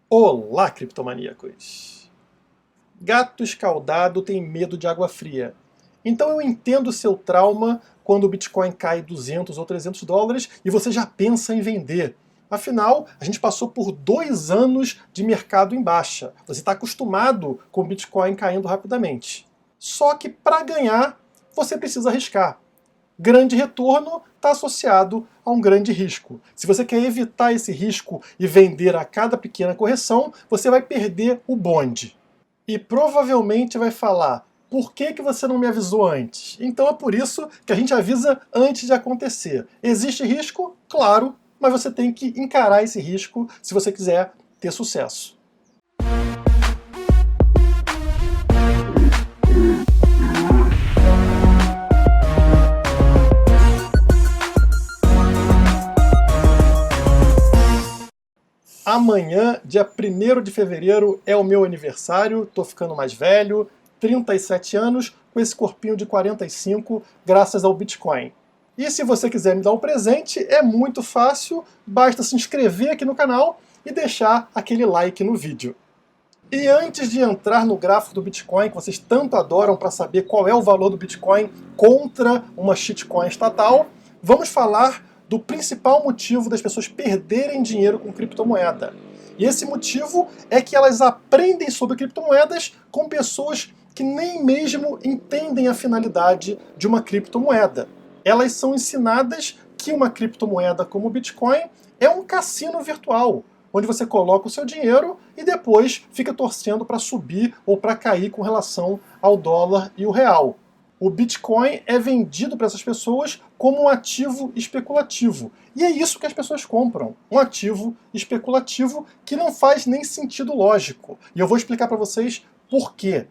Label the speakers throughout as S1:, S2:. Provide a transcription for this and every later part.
S1: Olá, criptomaníacos! Gato escaldado tem medo de água fria. Então eu entendo o seu trauma quando o Bitcoin cai 200 ou 300 dólares e você já pensa em vender. Afinal, a gente passou por 2 anos de mercado em baixa. Você está acostumado com o Bitcoin caindo rapidamente. Só que para ganhar, você precisa arriscar. Grande retorno está associado a um grande risco. Se você quer evitar esse risco e vender a cada pequena correção, você vai perder o bonde. E provavelmente vai falar: por que você não me avisou antes? Então é por isso que a gente avisa antes de acontecer. Existe risco? Claro, mas você tem que encarar esse risco se você quiser ter sucesso. Amanhã, dia 1º de fevereiro, é o meu aniversário, tô ficando mais velho, 37 anos, com esse corpinho de 45, graças ao Bitcoin. E se você quiser me dar um presente, é muito fácil, basta se inscrever aqui no canal e deixar aquele like no vídeo. E antes de entrar no gráfico do Bitcoin, que vocês tanto adoram para saber qual é o valor do Bitcoin contra uma shitcoin estatal, vamos falar do principal motivo das pessoas perderem dinheiro com criptomoeda. E esse motivo é que elas aprendem sobre criptomoedas com pessoas que nem mesmo entendem a finalidade de uma criptomoeda. Elas são ensinadas que uma criptomoeda como o Bitcoin é um cassino virtual, onde você coloca o seu dinheiro e depois fica torcendo para subir ou para cair com relação ao dólar e o real. O Bitcoin é vendido para essas pessoas como um ativo especulativo. E é isso que as pessoas compram, um ativo especulativo que não faz nem sentido lógico. E eu vou explicar para vocês por quê.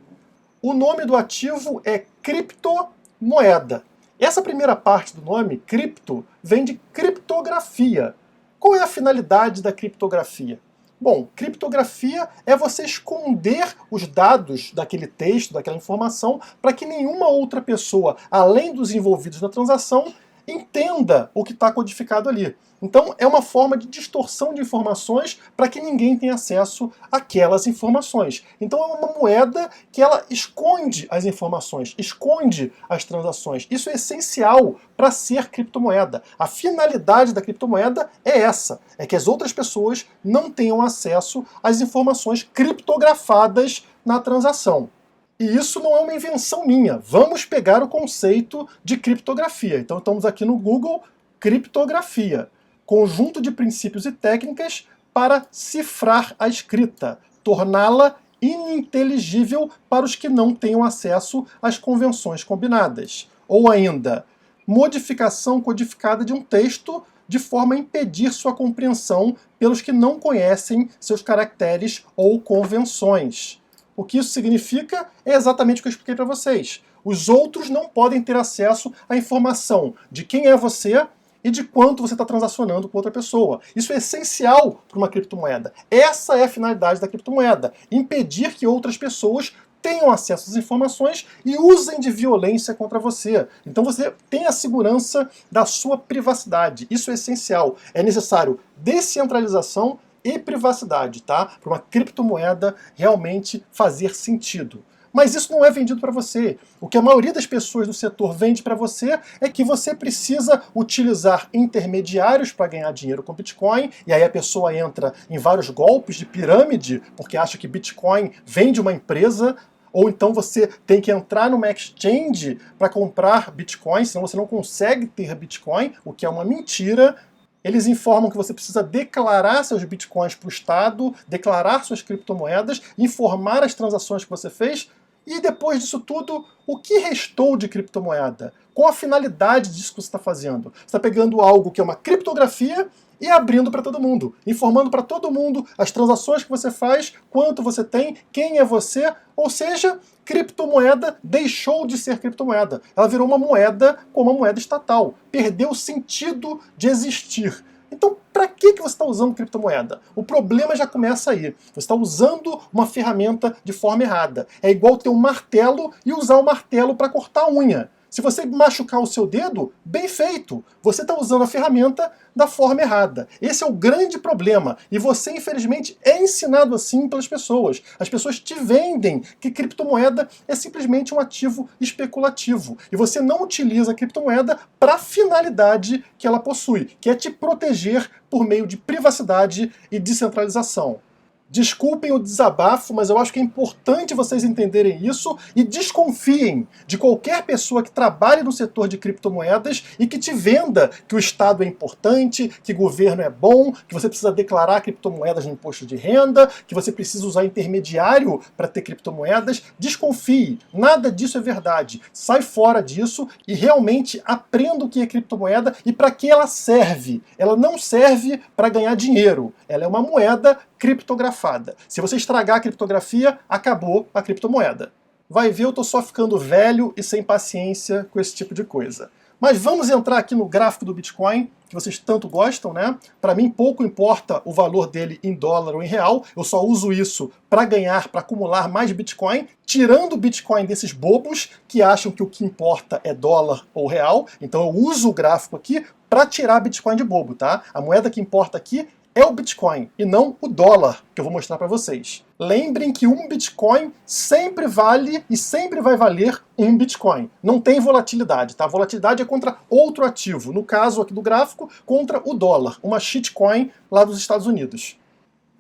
S1: O nome do ativo é criptomoeda. Essa primeira parte do nome, cripto, vem de criptografia. Qual é a finalidade da criptografia? Bom, criptografia é você esconder os dados daquele texto, daquela informação, para que nenhuma outra pessoa, além dos envolvidos na transação, entenda o que está codificado ali. Então é uma forma de distorção de informações para que ninguém tenha acesso àquelas informações. Então é uma moeda que ela esconde as informações, esconde as transações. Isso é essencial para ser criptomoeda. A finalidade da criptomoeda é essa, é que as outras pessoas não tenham acesso às informações criptografadas na transação. E isso não é uma invenção minha. Vamos pegar o conceito de criptografia. Então estamos aqui no Google, criptografia. Conjunto de princípios e técnicas para cifrar a escrita, torná-la ininteligível para os que não tenham acesso às convenções combinadas. Ou ainda, modificação codificada de um texto de forma a impedir sua compreensão pelos que não conhecem seus caracteres ou convenções. O que isso significa é exatamente o que eu expliquei para vocês. Os outros não podem ter acesso à informação de quem é você e de quanto você está transacionando com outra pessoa. Isso é essencial para uma criptomoeda. Essa é a finalidade da criptomoeda: impedir que outras pessoas tenham acesso às informações e usem de violência contra você. Então você tem a segurança da sua privacidade. Isso é essencial. É necessário descentralização e privacidade, tá? Para uma criptomoeda realmente fazer sentido. Mas isso não é vendido para você. O que a maioria das pessoas do setor vende para você é que você precisa utilizar intermediários para ganhar dinheiro com Bitcoin, e aí a pessoa entra em vários golpes de pirâmide, porque acha que Bitcoin vem de uma empresa, ou então você tem que entrar numa exchange para comprar Bitcoin, senão você não consegue ter Bitcoin, o que é uma mentira. Eles informam que você precisa declarar seus bitcoins para o Estado, declarar suas criptomoedas, informar as transações que você fez, e depois disso tudo, o que restou de criptomoeda? Qual a finalidade disso que você está fazendo? Você está pegando algo que é uma criptografia e abrindo para todo mundo, informando para todo mundo as transações que você faz, quanto você tem, quem é você, ou seja, criptomoeda deixou de ser criptomoeda. Ela virou uma moeda como uma moeda estatal. Perdeu o sentido de existir. Então, para que você está usando criptomoeda? O problema já começa aí. Você está usando uma ferramenta de forma errada. É igual ter um martelo e usar o martelo para cortar a unha. Se você machucar o seu dedo, bem feito. Você está usando a ferramenta da forma errada. Esse é o grande problema. E você, infelizmente, é ensinado assim pelas pessoas. As pessoas te vendem que criptomoeda é simplesmente um ativo especulativo. E você não utiliza a criptomoeda para a finalidade que ela possui, que é te proteger por meio de privacidade e descentralização. Desculpem o desabafo, mas eu acho que é importante vocês entenderem isso e desconfiem de qualquer pessoa que trabalhe no setor de criptomoedas e que te venda que o Estado é importante, que o governo é bom, que você precisa declarar criptomoedas no imposto de renda, que você precisa usar intermediário para ter criptomoedas. Desconfie, nada disso é verdade. Sai fora disso e realmente aprenda o que é criptomoeda e para que ela serve. Ela não serve para ganhar dinheiro, ela é uma moeda criptografada. Se você estragar a criptografia, acabou a criptomoeda. Vai ver, eu tô só ficando velho e sem paciência com esse tipo de coisa. Mas vamos entrar aqui no gráfico do Bitcoin, que vocês tanto gostam, né? Para mim pouco importa o valor dele em dólar ou em real, eu só uso isso para ganhar, para acumular mais Bitcoin, tirando o Bitcoin desses bobos que acham que o que importa é dólar ou real. Então eu uso o gráfico aqui para tirar Bitcoin de bobo, tá? A moeda que importa aqui é o Bitcoin e não o dólar, que eu vou mostrar para vocês. Lembrem que um Bitcoin sempre vale e sempre vai valer um Bitcoin. Não tem volatilidade, tá? A volatilidade é contra outro ativo, no caso aqui do gráfico, contra o dólar, uma shitcoin lá dos Estados Unidos.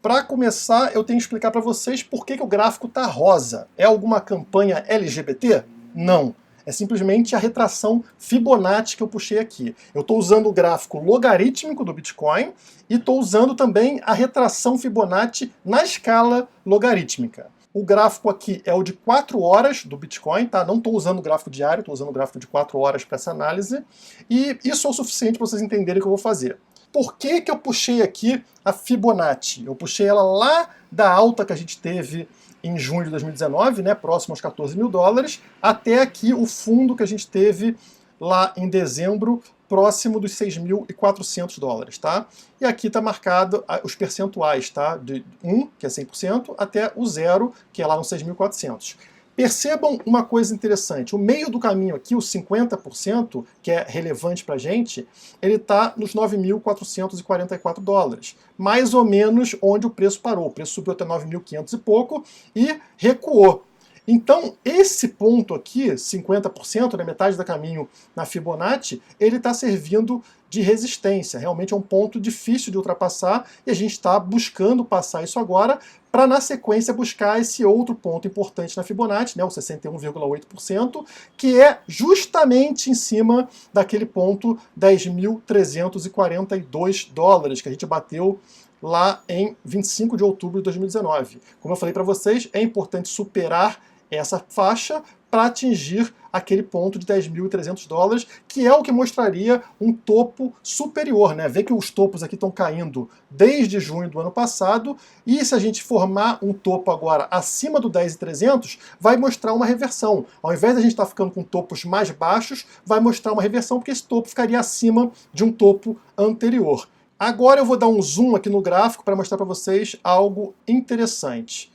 S1: Para começar, eu tenho que explicar para vocês por que o gráfico tá rosa. É alguma campanha LGBT? Não. É simplesmente a retração Fibonacci que eu puxei aqui. Eu estou usando o gráfico logarítmico do Bitcoin e estou usando também a retração Fibonacci na escala logarítmica. O gráfico aqui é o de 4 horas do Bitcoin, tá? Não estou usando o gráfico diário, estou usando o gráfico de 4 horas para essa análise. E isso é o suficiente para vocês entenderem o que eu vou fazer. Por que eu puxei aqui a Fibonacci? Eu puxei ela lá da alta que a gente teve em junho de 2019, né, próximo aos 14 mil dólares, até aqui o fundo que a gente teve lá em dezembro, próximo dos 6.400 dólares, tá? E aqui está marcado os percentuais, tá? De 1, que é 100%, até o 0, que é lá nos 6.400. Percebam uma coisa interessante, o meio do caminho aqui, os 50%, que é relevante para a gente, ele está nos 9.444 dólares, mais ou menos onde o preço parou. O preço subiu até 9.500 e pouco e recuou. Então, esse ponto aqui, 50%, né, metade do caminho na Fibonacci, ele está servindo de resistência. Realmente é um ponto difícil de ultrapassar e a gente está buscando passar isso agora para, na sequência, buscar esse outro ponto importante na Fibonacci, né, o 61,8%, que é justamente em cima daquele ponto 10.342 dólares que a gente bateu lá em 25 de outubro de 2019. Como eu falei para vocês, é importante superar essa faixa para atingir aquele ponto de 10.300 dólares, que é o que mostraria um topo superior, né? Vê que os topos aqui estão caindo desde junho do ano passado, e se a gente formar um topo agora acima do 10.300, vai mostrar uma reversão. Ao invés de a gente estar ficando com topos mais baixos, vai mostrar uma reversão, porque esse topo ficaria acima de um topo anterior. Agora eu vou dar um zoom aqui no gráfico para mostrar para vocês algo interessante.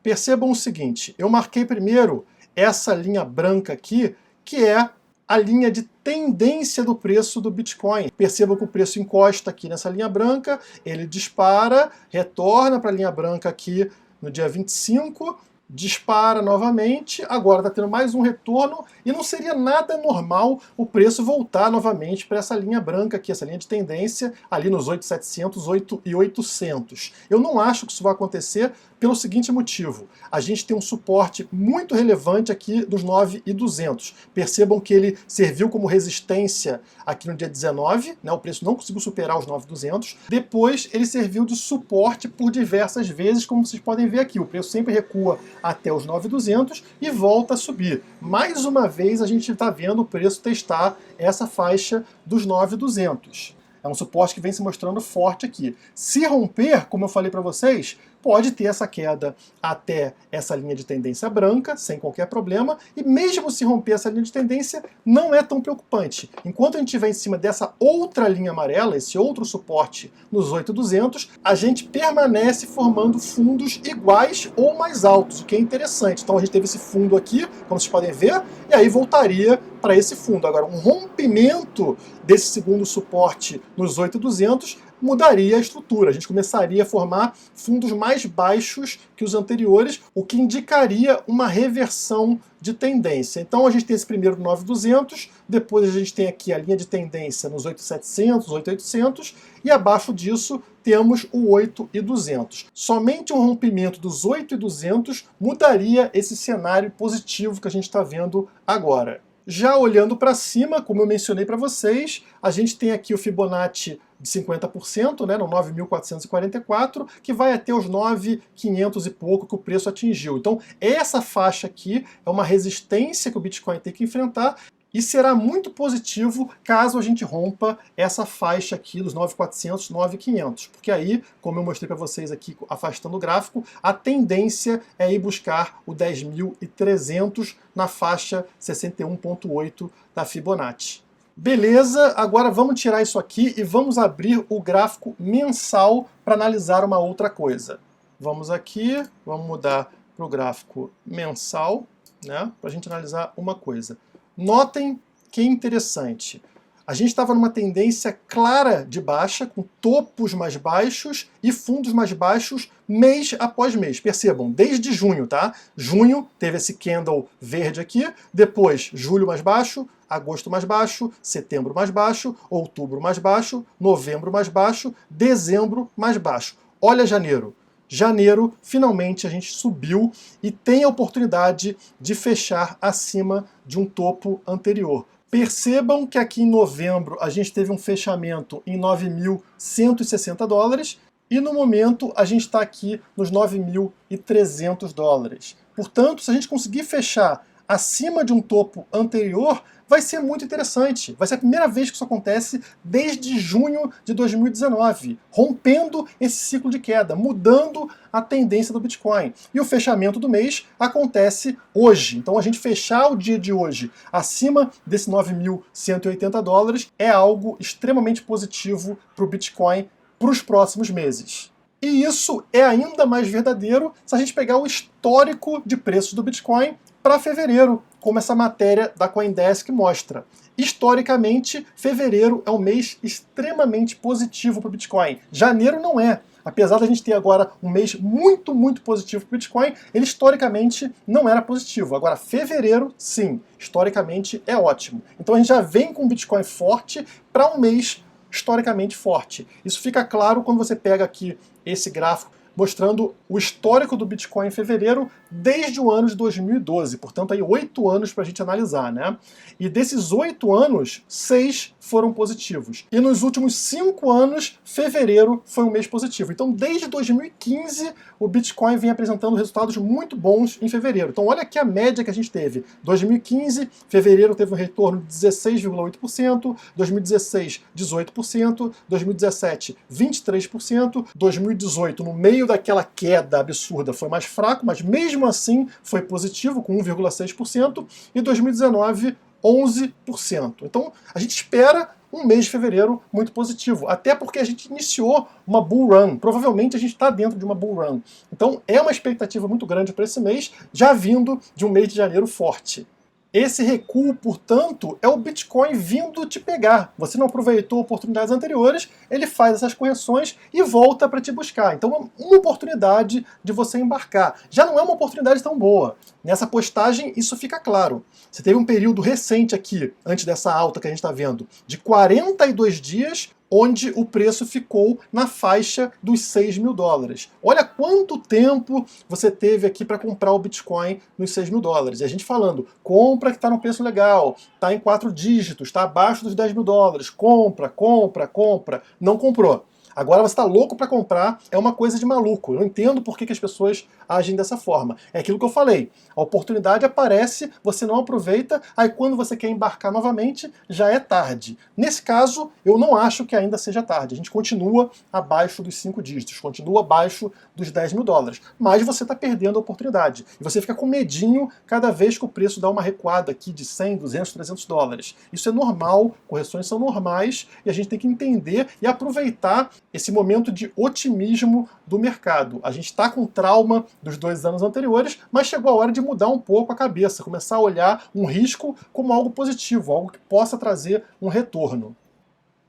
S1: Percebam o seguinte, eu marquei primeiro essa linha branca aqui, que é a linha de tendência do preço do Bitcoin. Percebam que o preço encosta aqui nessa linha branca, ele dispara, retorna para a linha branca aqui no dia 25, dispara novamente, agora está tendo mais um retorno e não seria nada normal o preço voltar novamente para essa linha branca aqui, essa linha de tendência ali nos 8.700, 8.800. Eu não acho que isso vai acontecer pelo seguinte motivo, a gente tem um suporte muito relevante aqui dos 9.200. Percebam que ele serviu como resistência aqui no dia 19, né, o preço não conseguiu superar os 9.200. Depois ele serviu de suporte por diversas vezes, como vocês podem ver aqui, o preço sempre recua até os 9.200 e volta a subir. Mais uma vez a gente está vendo o preço testar essa faixa dos 9.200. É um suporte que vem se mostrando forte aqui. Se romper, como eu falei para vocês, pode ter essa queda até essa linha de tendência branca, sem qualquer problema, e mesmo se romper essa linha de tendência, não é tão preocupante. Enquanto a gente estiver em cima dessa outra linha amarela, esse outro suporte nos 8.200, a gente permanece formando fundos iguais ou mais altos, o que é interessante. Então a gente teve esse fundo aqui, como vocês podem ver, e aí voltaria para esse fundo. Agora, um rompimento desse segundo suporte nos 8.200 mudaria a estrutura. A gente começaria a formar fundos mais baixos que os anteriores, o que indicaria uma reversão de tendência. Então a gente tem esse primeiro 9.200, depois a gente tem aqui a linha de tendência nos 8.700, 8.800, e abaixo disso temos o 8.200. Somente um rompimento dos 8.200 mudaria esse cenário positivo que a gente está vendo agora. Já olhando para cima, como eu mencionei para vocês, a gente tem aqui o Fibonacci de 50%, né, no 9.444, que vai até os 9.500 e pouco que o preço atingiu. Então, essa faixa aqui é uma resistência que o Bitcoin tem que enfrentar, e será muito positivo caso a gente rompa essa faixa aqui dos 9.400, 9.500, porque aí, como eu mostrei para vocês aqui afastando o gráfico, a tendência é ir buscar o 10.300 na faixa 61.8 da Fibonacci. Beleza, agora vamos tirar isso aqui e vamos abrir o gráfico mensal para analisar uma outra coisa. Vamos aqui, vamos mudar para o gráfico mensal, né, para a gente analisar uma coisa. Notem que é interessante. A gente estava numa tendência clara de baixa, com topos mais baixos e fundos mais baixos mês após mês. Percebam, desde junho, tá? Junho teve esse candle verde aqui, depois julho mais baixo, agosto mais baixo, setembro mais baixo, outubro mais baixo, novembro mais baixo, dezembro mais baixo. Olha janeiro. Janeiro, finalmente a gente subiu e tem a oportunidade de fechar acima de um topo anterior. Percebam que aqui em novembro a gente teve um fechamento em 9.160 dólares e no momento a gente está aqui nos 9.300 dólares. Portanto, se a gente conseguir fechar acima de um topo anterior, vai ser muito interessante. Vai ser a primeira vez que isso acontece desde junho de 2019, rompendo esse ciclo de queda, mudando a tendência do Bitcoin. E o fechamento do mês acontece hoje. Então a gente fechar o dia de hoje acima desse 9.180 dólares é algo extremamente positivo para o Bitcoin para os próximos meses. E isso é ainda mais verdadeiro se a gente pegar o histórico de preços do Bitcoin para fevereiro, como essa matéria da CoinDesk mostra. Historicamente, fevereiro é um mês extremamente positivo para o Bitcoin. Janeiro não é. Apesar da gente ter agora um mês muito, muito positivo para o Bitcoin, ele historicamente não era positivo. Agora, fevereiro, sim, historicamente é ótimo. Então a gente já vem com o Bitcoin forte para um mês historicamente forte. Isso fica claro quando você pega aqui esse gráfico mostrando o histórico do Bitcoin em fevereiro desde o ano de 2012. Portanto, aí 8 anos para a gente analisar, né? E desses 8 anos, 6 foram positivos. E nos últimos 5 anos, fevereiro foi um mês positivo. Então, desde 2015, o Bitcoin vem apresentando resultados muito bons em fevereiro. Então, olha aqui a média que a gente teve. 2015, fevereiro teve um retorno de 16,8%, 2016, 18%, 2017, 23%, 2018, no meio daquela queda absurda, foi mais fraco, mas mesmo assim foi positivo, com 1,6%, e 2019, 11%. Então, a gente espera um mês de fevereiro muito positivo, até porque a gente iniciou uma bull run. Provavelmente a gente está dentro de uma bull run. Então, é uma expectativa muito grande para esse mês, já vindo de um mês de janeiro forte. Esse recuo, portanto, é o Bitcoin vindo te pegar. Você não aproveitou oportunidades anteriores, ele faz essas correções e volta para te buscar. Então é uma oportunidade de você embarcar. Já não é uma oportunidade tão boa. Nessa postagem isso fica claro. Você teve um período recente aqui, antes dessa alta que a gente está vendo, de 42 dias, onde o preço ficou na faixa dos 6 mil dólares. Olha quanto tempo você teve aqui para comprar o Bitcoin nos 6 mil dólares. E a gente falando, compra que está no preço legal, está em 4 dígitos, está abaixo dos 10 mil dólares, compra, compra, compra. Não comprou. Agora você está louco para comprar, é uma coisa de maluco. Eu não entendo por que as pessoas agem dessa forma. É aquilo que eu falei, a oportunidade aparece, você não aproveita, aí quando você quer embarcar novamente, já é tarde. Nesse caso, eu não acho que ainda seja tarde. A gente continua abaixo dos 5 dígitos, continua abaixo dos 10 mil dólares. Mas você está perdendo a oportunidade. E você fica com medinho cada vez que o preço dá uma recuada aqui de 100, 200, 300 dólares. Isso é normal, correções são normais, e a gente tem que entender e aproveitar esse momento de otimismo do mercado. A gente está com trauma dos 2 anos anteriores, mas chegou a hora de mudar um pouco a cabeça, começar a olhar um risco como algo positivo, algo que possa trazer um retorno.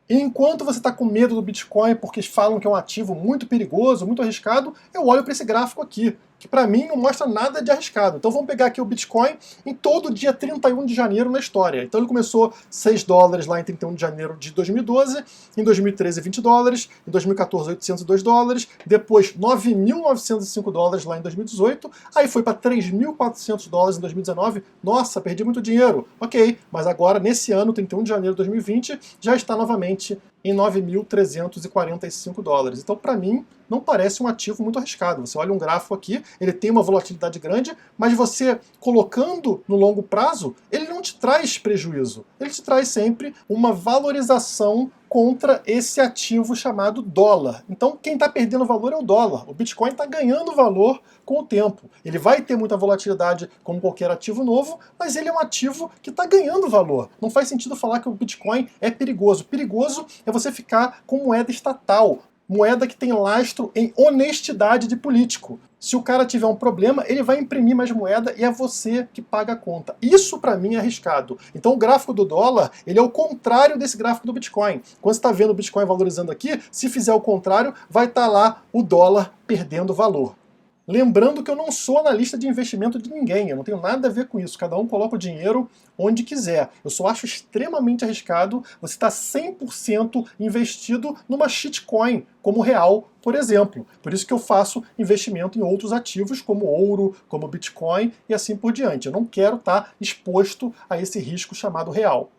S1: E enquanto você está com medo do Bitcoin porque falam que é um ativo muito perigoso, muito arriscado, eu olho para esse gráfico aqui, que para mim não mostra nada de arriscado. Então vamos pegar aqui o Bitcoin em todo dia 31 de janeiro na história. Então ele começou 6 dólares lá em 31 de janeiro de 2012, em 2013 20 dólares, em 2014 802 dólares, depois 9.905 dólares lá em 2018, aí foi para 3.400 dólares em 2019. Nossa, perdi muito dinheiro. Ok, mas agora nesse ano, 31 de janeiro de 2020, já está novamente em 9.345 dólares. Então, para mim, não parece um ativo muito arriscado. Você olha um gráfico aqui, ele tem uma volatilidade grande, mas você colocando no longo prazo, ele não te traz prejuízo. Ele te traz sempre uma valorização contra esse ativo chamado dólar. Então, quem está perdendo valor é o dólar. O Bitcoin está ganhando valor com o tempo. Ele vai ter muita volatilidade como qualquer ativo novo, mas ele é um ativo que está ganhando valor. Não faz sentido falar que o Bitcoin é perigoso. Perigoso é você ficar com moeda estatal, moeda que tem lastro em honestidade de político. Se o cara tiver um problema, ele vai imprimir mais moeda e é você que paga a conta. Isso para mim é arriscado. Então o gráfico do dólar, ele é o contrário desse gráfico do Bitcoin. Quando você está vendo o Bitcoin valorizando aqui, se fizer o contrário, vai estar lá o dólar perdendo valor. Lembrando que eu não sou analista de investimento de ninguém, eu não tenho nada a ver com isso, cada um coloca o dinheiro onde quiser. Eu só acho extremamente arriscado você estar 100% investido numa shitcoin, como real, por exemplo. Por isso que eu faço investimento em outros ativos, como ouro, como Bitcoin e assim por diante. Eu não quero estar exposto a esse risco chamado real.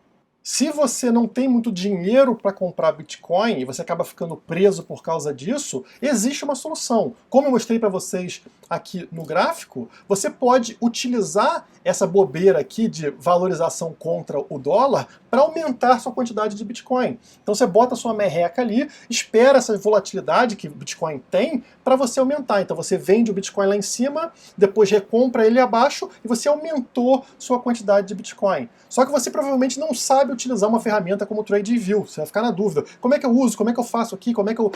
S1: Se você não tem muito dinheiro para comprar Bitcoin e você acaba ficando preso por causa disso, existe uma solução. Como eu mostrei para vocês aqui no gráfico, você pode utilizar essa bobeira aqui de valorização contra o dólar para aumentar sua quantidade de Bitcoin. Então você bota sua merreca ali, espera essa volatilidade que o Bitcoin tem para você aumentar. Então você vende o Bitcoin lá em cima, depois recompra ele abaixo e você aumentou sua quantidade de Bitcoin. Só que você provavelmente não sabe utilizar uma ferramenta como o TradingView. Você vai ficar na dúvida. Como é que eu uso? Como é que eu faço aqui? Como é que eu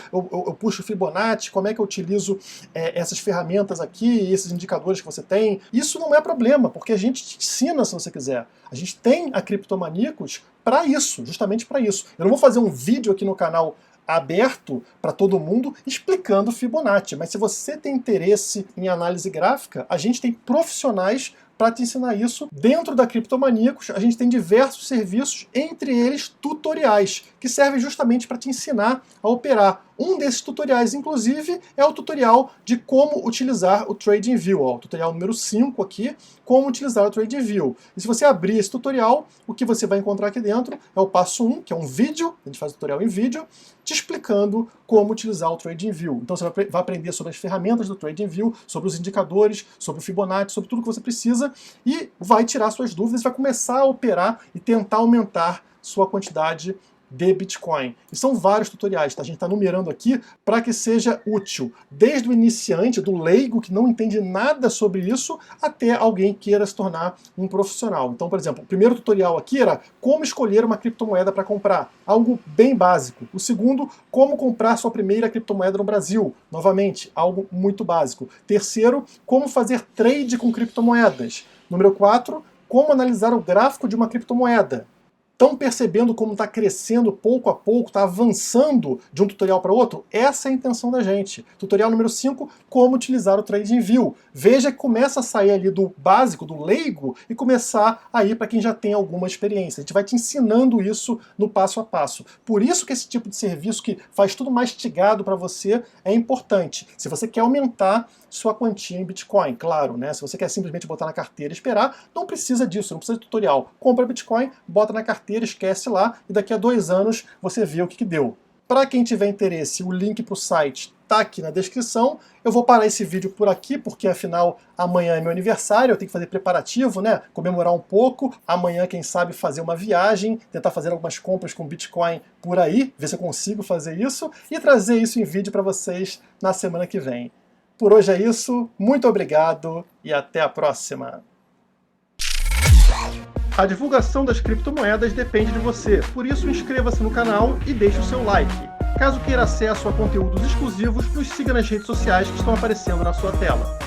S1: puxo o Fibonacci? Como é que eu utilizo essas ferramentas aqui, esses indicadores que você tem? Isso não é problema, porque a gente te ensina se você quiser. A gente tem a Criptomaníacos para isso, justamente para isso. Eu não vou fazer um vídeo aqui no canal aberto para todo mundo explicando Fibonacci, mas se você tem interesse em análise gráfica, a gente tem profissionais para te ensinar isso. Dentro da Criptomaníacos, a gente tem diversos serviços, entre eles tutoriais, que servem justamente para te ensinar a operar. Um desses tutoriais, inclusive, é o tutorial de como utilizar o TradingView, ó, o tutorial número 5 aqui, como utilizar o TradingView. E se você abrir esse tutorial, o que você vai encontrar aqui dentro é o passo 1, que é um vídeo, a gente faz o tutorial em vídeo, te explicando como utilizar o TradingView. Então você vai aprender sobre as ferramentas do TradingView, sobre os indicadores, sobre o Fibonacci, sobre tudo que você precisa, e vai tirar suas dúvidas, vai começar a operar e tentar aumentar sua quantidade de Bitcoin. E são vários tutoriais, tá? A gente está numerando aqui para que seja útil, desde o iniciante, do leigo que não entende nada sobre isso, até alguém queira se tornar um profissional. Então, por exemplo, o primeiro tutorial aqui era como escolher uma criptomoeda para comprar, algo bem básico. O segundo, como comprar sua primeira criptomoeda no Brasil, novamente, algo muito básico. Terceiro, como fazer trade com criptomoedas. Número 4, como analisar o gráfico de uma criptomoeda. Estão percebendo como está crescendo pouco a pouco, está avançando de um tutorial para outro? Essa é a intenção da gente. Tutorial número 5, como utilizar o TradingView. Veja que começa a sair ali do básico, do leigo, e começar a ir para quem já tem alguma experiência. A gente vai te ensinando isso no passo a passo. Por isso que esse tipo de serviço que faz tudo mastigado para você é importante. Se você quer aumentar sua quantia em Bitcoin, claro, né? Se você quer simplesmente botar na carteira e esperar, não precisa disso, não precisa de tutorial. Compra Bitcoin, bota na carteira, esquece lá, e daqui a 2 anos você vê o que deu. Para quem tiver interesse, o link para o site está aqui na descrição. Eu vou parar esse vídeo por aqui, porque afinal amanhã é meu aniversário, eu tenho que fazer preparativo, né? Comemorar um pouco. Amanhã, quem sabe, fazer uma viagem, tentar fazer algumas compras com Bitcoin por aí, ver se eu consigo fazer isso, e trazer isso em vídeo para vocês na semana que vem. Por hoje é isso, muito obrigado e até a próxima! A divulgação das criptomoedas depende de você, por isso inscreva-se no canal e deixe o seu like. Caso queira acesso a conteúdos exclusivos, nos siga nas redes sociais que estão aparecendo na sua tela.